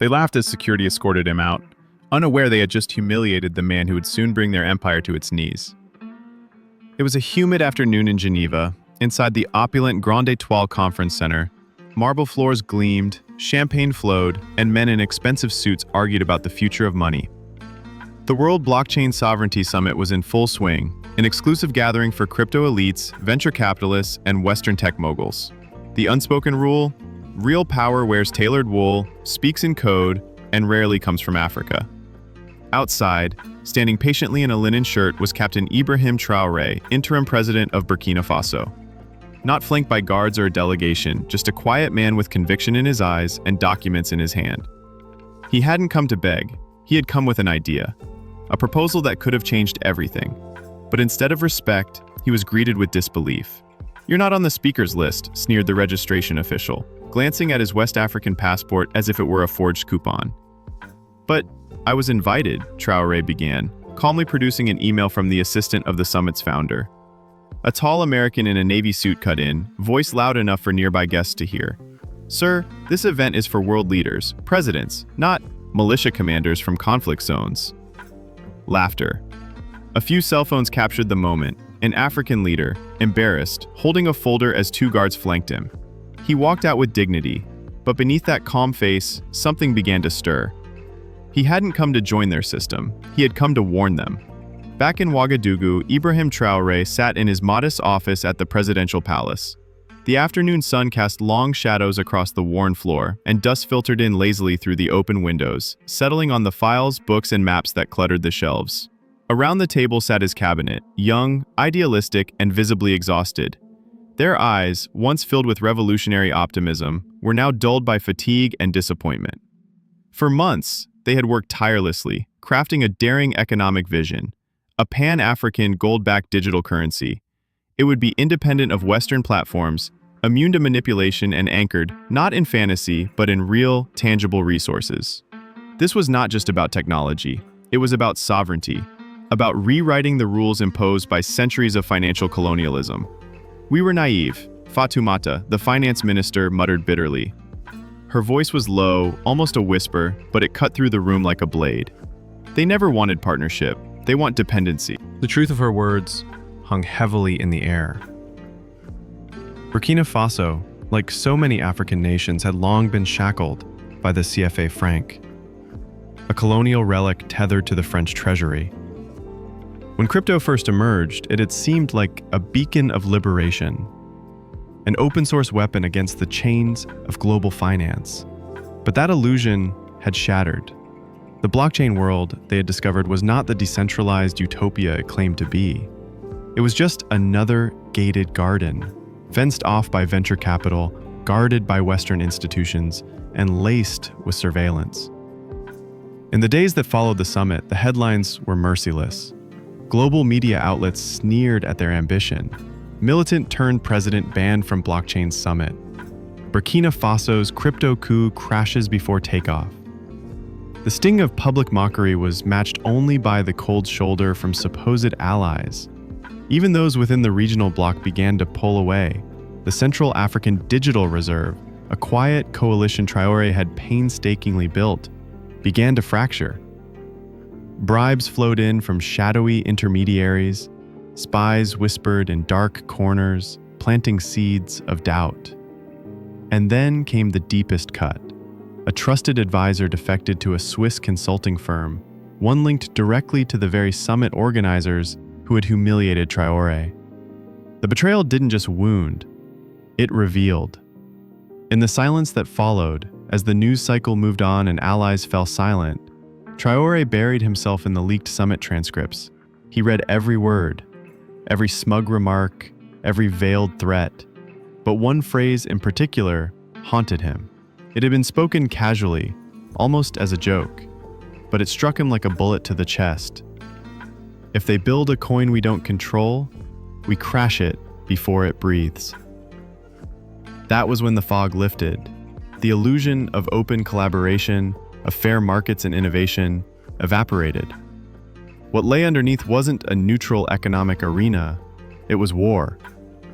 They laughed as security escorted him out, unaware they had just humiliated the man who would soon bring their empire to its knees. It was a humid afternoon in Geneva, inside the opulent Grand Étoile Conference Center. Marble floors gleamed, champagne flowed, and men in expensive suits argued about the future of money. The World Blockchain Sovereignty Summit was in full swing, an exclusive gathering for crypto elites, venture capitalists, and Western tech moguls. The unspoken rule: real power wears tailored wool, speaks in code, and rarely comes from Africa. Outside, standing patiently in a linen shirt, was Captain Ibrahim Traoré, interim president of Burkina Faso. Not flanked by guards or a delegation, just a quiet man with conviction in his eyes and documents in his hand. He hadn't come to beg, he had come with an idea. A proposal that could have changed everything. But instead of respect, he was greeted with disbelief. "You're not on the speaker's list," sneered the registration official, glancing at his West African passport as if it were a forged coupon. "But I was invited," Traoré began, calmly producing an email from the assistant of the summit's founder. A tall American in a navy suit cut in, voice loud enough for nearby guests to hear. "Sir, this event is for world leaders, presidents, not militia commanders from conflict zones." Laughter. A few cell phones captured the moment. An African leader, embarrassed, holding a folder as two guards flanked him. He walked out with dignity, but beneath that calm face, something began to stir. He hadn't come to join their system, he had come to warn them. Back in Ouagadougou, Ibrahim Traoré sat in his modest office at the presidential palace. The afternoon sun cast long shadows across the worn floor, and dust filtered in lazily through the open windows, settling on the files, books, and maps that cluttered the shelves. Around the table sat his cabinet, young, idealistic, and visibly exhausted. Their eyes, once filled with revolutionary optimism, were now dulled by fatigue and disappointment. For months, they had worked tirelessly, crafting a daring economic vision, a pan-African gold-backed digital currency. It would be independent of Western platforms, immune to manipulation, and anchored, not in fantasy, but in real, tangible resources. This was not just about technology. It was about sovereignty, about rewriting the rules imposed by centuries of financial colonialism. "We were naive," Fatoumata, the finance minister, muttered bitterly. Her voice was low, almost a whisper, but it cut through the room like a blade. They never wanted partnership. They want dependency. The truth of her words hung heavily in the air. Burkina Faso, like so many African nations, had long been shackled by the CFA franc, a colonial relic tethered to the French treasury. When crypto first emerged, it had seemed like a beacon of liberation, an open-source weapon against the chains of global finance. But that illusion had shattered. The blockchain world, they had discovered, was not the decentralized utopia it claimed to be. It was just another gated garden, fenced off by venture capital, guarded by Western institutions, and laced with surveillance. In the days that followed the summit, the headlines were merciless. Global media outlets sneered at their ambition. Militant turned president banned from blockchain summit. Burkina Faso's crypto coup crashes before takeoff. The sting of public mockery was matched only by the cold shoulder from supposed allies. Even those within the regional bloc began to pull away. The Central African Digital Reserve, a quiet coalition Traoré had painstakingly built, began to fracture. Bribes flowed in from shadowy intermediaries. Spies whispered in dark corners, planting seeds of doubt. And then came the deepest cut. A trusted advisor defected to a Swiss consulting firm, one linked directly to the very summit organizers who had humiliated Traoré. The betrayal didn't just wound, it revealed. In the silence that followed, as the news cycle moved on and allies fell silent, Traoré buried himself in the leaked summit transcripts. He read every word, every smug remark, every veiled threat. But one phrase in particular haunted him. It had been spoken casually, almost as a joke, but it struck him like a bullet to the chest. If they build a coin we don't control, we crash it before it breathes. That was when the fog lifted. The illusion of open collaboration, of fair markets and innovation, evaporated. What lay underneath wasn't a neutral economic arena, it was war.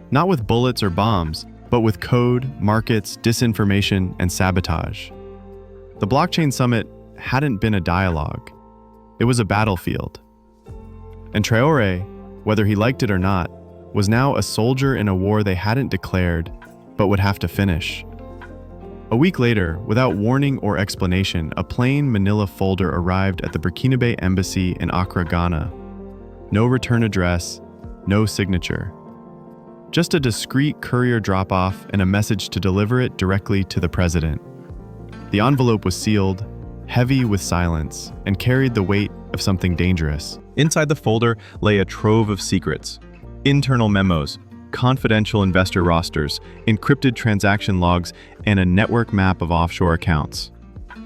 Not with bullets or bombs, but with code, markets, disinformation, and sabotage. The blockchain summit hadn't been a dialogue. It was a battlefield. And Traoré, whether he liked it or not, was now a soldier in a war they hadn't declared, but would have to finish. A week later, without warning or explanation, a plain manila folder arrived at the Burkinabe embassy in Accra, Ghana. No return address, no signature. Just a discreet courier drop-off and a message to deliver it directly to the president. The envelope was sealed, heavy with silence, and carried the weight of something dangerous. Inside the folder lay a trove of secrets, internal memos, confidential investor rosters, encrypted transaction logs, and a network map of offshore accounts.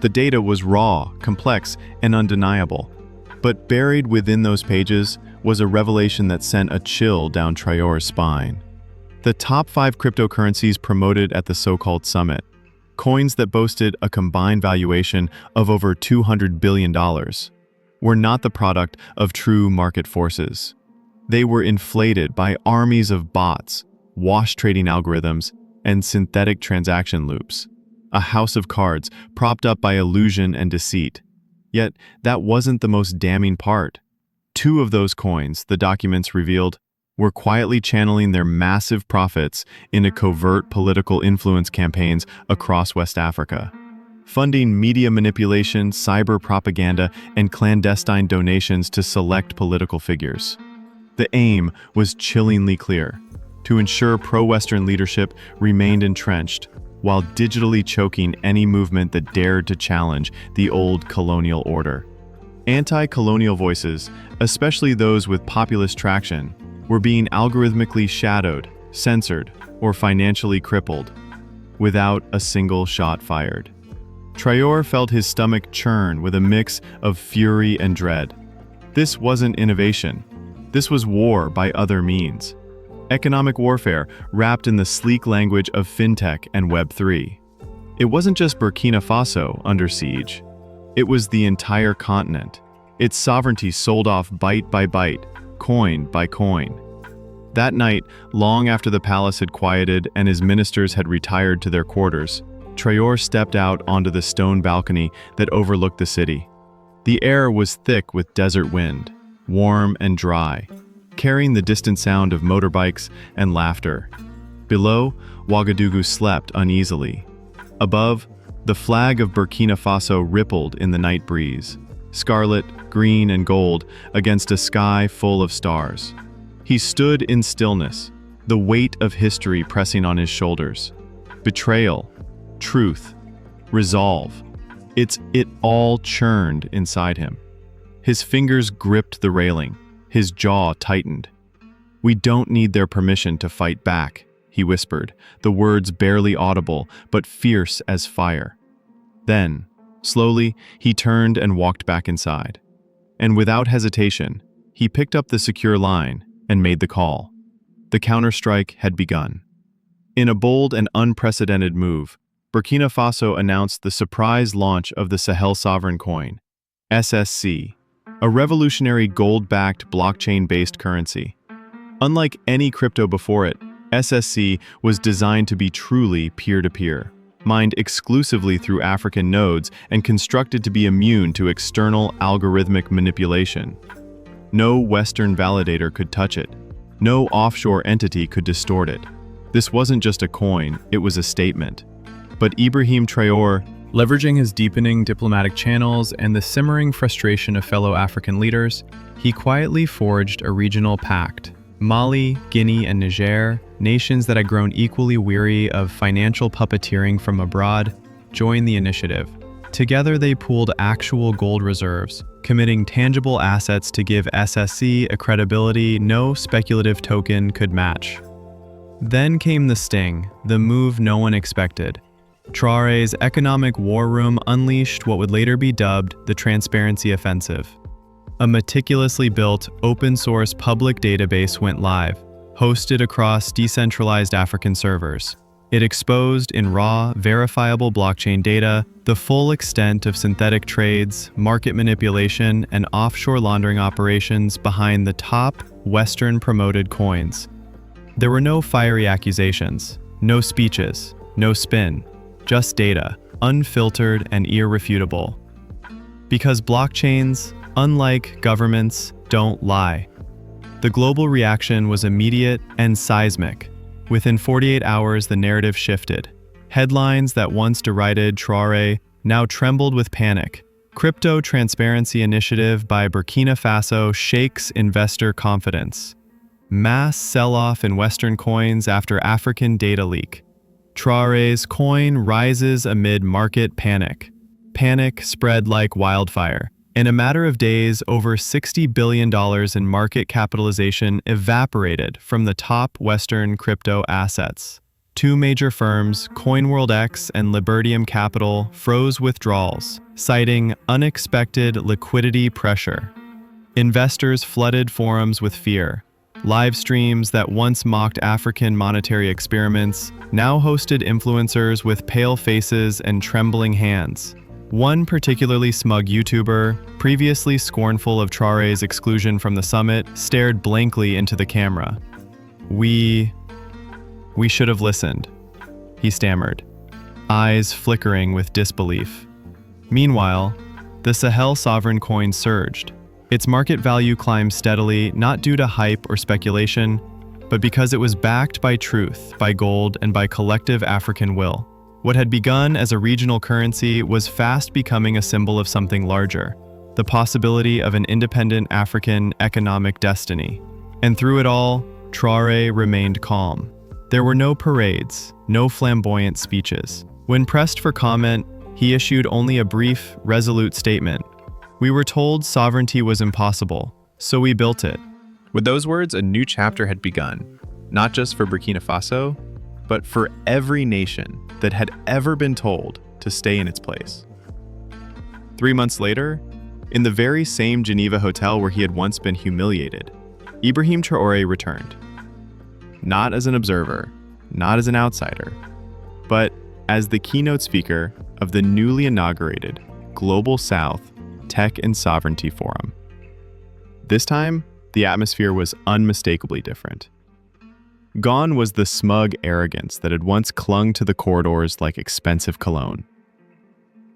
The data was raw, complex, and undeniable. But buried within those pages was a revelation that sent a chill down Traoré's spine. The top 5 cryptocurrencies promoted at the so-called summit, coins that boasted a combined valuation of over $200 billion, were not the product of true market forces. They were inflated by armies of bots, wash trading algorithms, and synthetic transaction loops. A house of cards propped up by illusion and deceit. Yet, that wasn't the most damning part. 2 of those coins, the documents revealed, were quietly channeling their massive profits into covert political influence campaigns across West Africa, funding media manipulation, cyber propaganda, and clandestine donations to select political figures. The aim was chillingly clear: to ensure pro-Western leadership remained entrenched, while digitally choking any movement that dared to challenge the old colonial order. Anti-colonial voices, especially those with populist traction, were being algorithmically shadowed, censored, or financially crippled, without a single shot fired. Traoré felt his stomach churn with a mix of fury and dread. This wasn't innovation. This was war by other means. Economic warfare wrapped in the sleek language of fintech and Web3. It wasn't just Burkina Faso under siege. It was the entire continent, its sovereignty sold off bite by bite, coin by coin. That night, long after the palace had quieted and his ministers had retired to their quarters, Traoré stepped out onto the stone balcony that overlooked the city. The air was thick with desert wind, warm and dry, carrying the distant sound of motorbikes and laughter. Below, Ouagadougou slept uneasily. Above, the flag of Burkina Faso rippled in the night breeze, scarlet, green, and gold against a sky full of stars. He stood in stillness, the weight of history pressing on his shoulders. Betrayal, truth, resolve. It all churned inside him. His fingers gripped the railing, his jaw tightened. "We don't need their permission to fight back," he whispered, the words barely audible but fierce as fire. Then, slowly, he turned and walked back inside. And without hesitation, he picked up the secure line and made the call. The counterstrike had begun. In a bold and unprecedented move, Burkina Faso announced the surprise launch of the Sahel Sovereign Coin, SSC, a revolutionary gold-backed blockchain-based currency. Unlike any crypto before it, SSC was designed to be truly peer-to-peer, mined exclusively through African nodes and constructed to be immune to external algorithmic manipulation. No Western validator could touch it. No offshore entity could distort it. This wasn't just a coin, it was a statement. But Ibrahim Traoré, leveraging his deepening diplomatic channels and the simmering frustration of fellow African leaders, he quietly forged a regional pact. Mali, Guinea, and Niger, nations that had grown equally weary of financial puppeteering from abroad, joined the initiative. Together they pooled actual gold reserves, committing tangible assets to give SSC a credibility no speculative token could match. Then came the sting, the move no one expected. Traoré's economic war room unleashed what would later be dubbed the Transparency Offensive. A meticulously built, open-source public database went live, hosted across decentralized African servers. It exposed in raw, verifiable blockchain data the full extent of synthetic trades, market manipulation, and offshore laundering operations behind the top Western-promoted coins. There were no fiery accusations, no speeches, no spin, just data, unfiltered, and irrefutable. Because blockchains, unlike governments, don't lie. The global reaction was immediate and seismic. Within 48 hours, the narrative shifted. Headlines that once derided Traoré now trembled with panic. Crypto Transparency Initiative by Burkina Faso shakes investor confidence. Mass sell-off in Western coins after African data leak. Traoré's coin rises amid market panic. Panic spread like wildfire. In a matter of days, over $60 billion in market capitalization evaporated from the top Western crypto assets. Two major firms, CoinWorldX and Libertium Capital, froze withdrawals, citing unexpected liquidity pressure. Investors flooded forums with fear. Live streams that once mocked African monetary experiments now hosted influencers with pale faces and trembling hands. One particularly smug YouTuber, previously scornful of Traoré's exclusion from the summit, stared blankly into the camera. We should have listened, he stammered, eyes flickering with disbelief. Meanwhile, the Sahel sovereign coin surged. Its market value climbed steadily, not due to hype or speculation, but because it was backed by truth, by gold, and by collective African will. What had begun as a regional currency was fast becoming a symbol of something larger, the possibility of an independent African economic destiny. And through it all, Traoré remained calm. There were no parades, no flamboyant speeches. When pressed for comment, he issued only a brief, resolute statement. We were told sovereignty was impossible, so we built it. With those words, a new chapter had begun, not just for Burkina Faso, but for every nation that had ever been told to stay in its place. 3 months later, in the very same Geneva hotel where he had once been humiliated, Ibrahim Traoré returned. Not as an observer, not as an outsider, but as the keynote speaker of the newly inaugurated Global South Tech and Sovereignty Forum. This time, the atmosphere was unmistakably different. Gone was the smug arrogance that had once clung to the corridors like expensive cologne.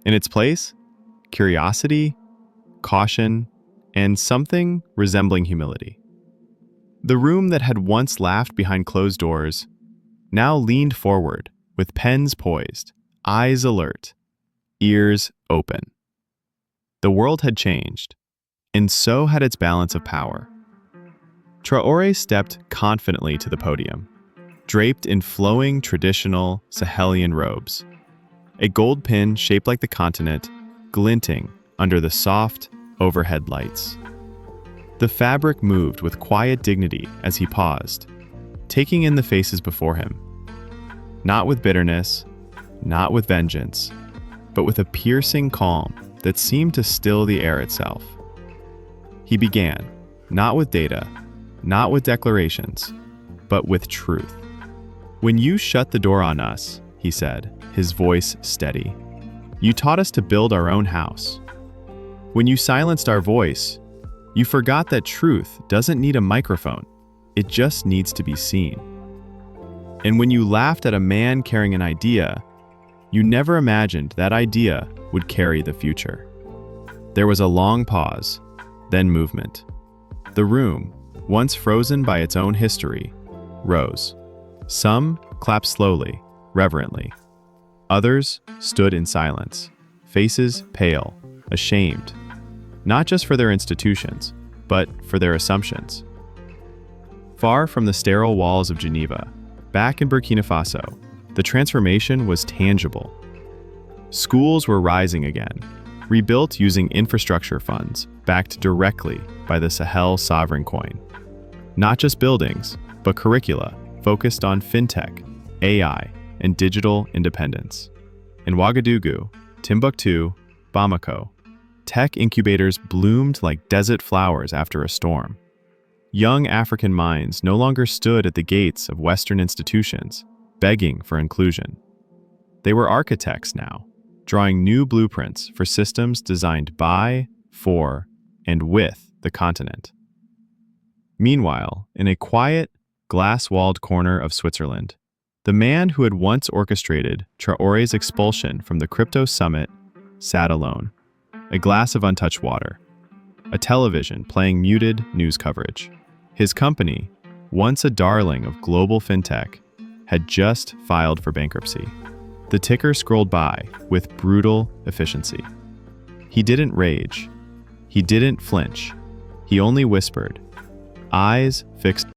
In its place, curiosity, caution, and something resembling humility. The room that had once laughed behind closed doors now leaned forward with pens poised, eyes alert, ears open. The world had changed, and so had its balance of power. Traoré stepped confidently to the podium, draped in flowing traditional Sahelian robes, a gold pin shaped like the continent glinting under the soft overhead lights. The fabric moved with quiet dignity as he paused, taking in the faces before him. Not with bitterness, not with vengeance, but with a piercing calm that seemed to still the air itself. He began, not with data, not with declarations, but with truth. When you shut the door on us, he said, his voice steady, you taught us to build our own house. When you silenced our voice, you forgot that truth doesn't need a microphone, it just needs to be seen. And when you laughed at a man carrying an idea, you never imagined that idea would carry the future. There was a long pause, then movement. The room, once frozen by its own history, rose. Some clapped slowly, reverently. Others stood in silence, faces pale, ashamed, not just for their institutions, but for their assumptions. Far from the sterile walls of Geneva, back in Burkina Faso, the transformation was tangible. Schools were rising again, rebuilt using infrastructure funds backed directly by the Sahel sovereign coin. Not just buildings, but curricula focused on fintech, AI, and digital independence. In Ouagadougou, Timbuktu, Bamako, tech incubators bloomed like desert flowers after a storm. Young African minds no longer stood at the gates of Western institutions, begging for inclusion. They were architects now, drawing new blueprints for systems designed by, for, and with the continent. Meanwhile, in a quiet, glass-walled corner of Switzerland, The man who had once orchestrated Traoré's expulsion from the crypto summit sat alone, a glass of untouched water, a television playing muted news coverage. His company, once a darling of global fintech, had just filed for bankruptcy. The ticker scrolled by with brutal efficiency. He didn't rage. He didn't flinch. He only whispered, eyes fixed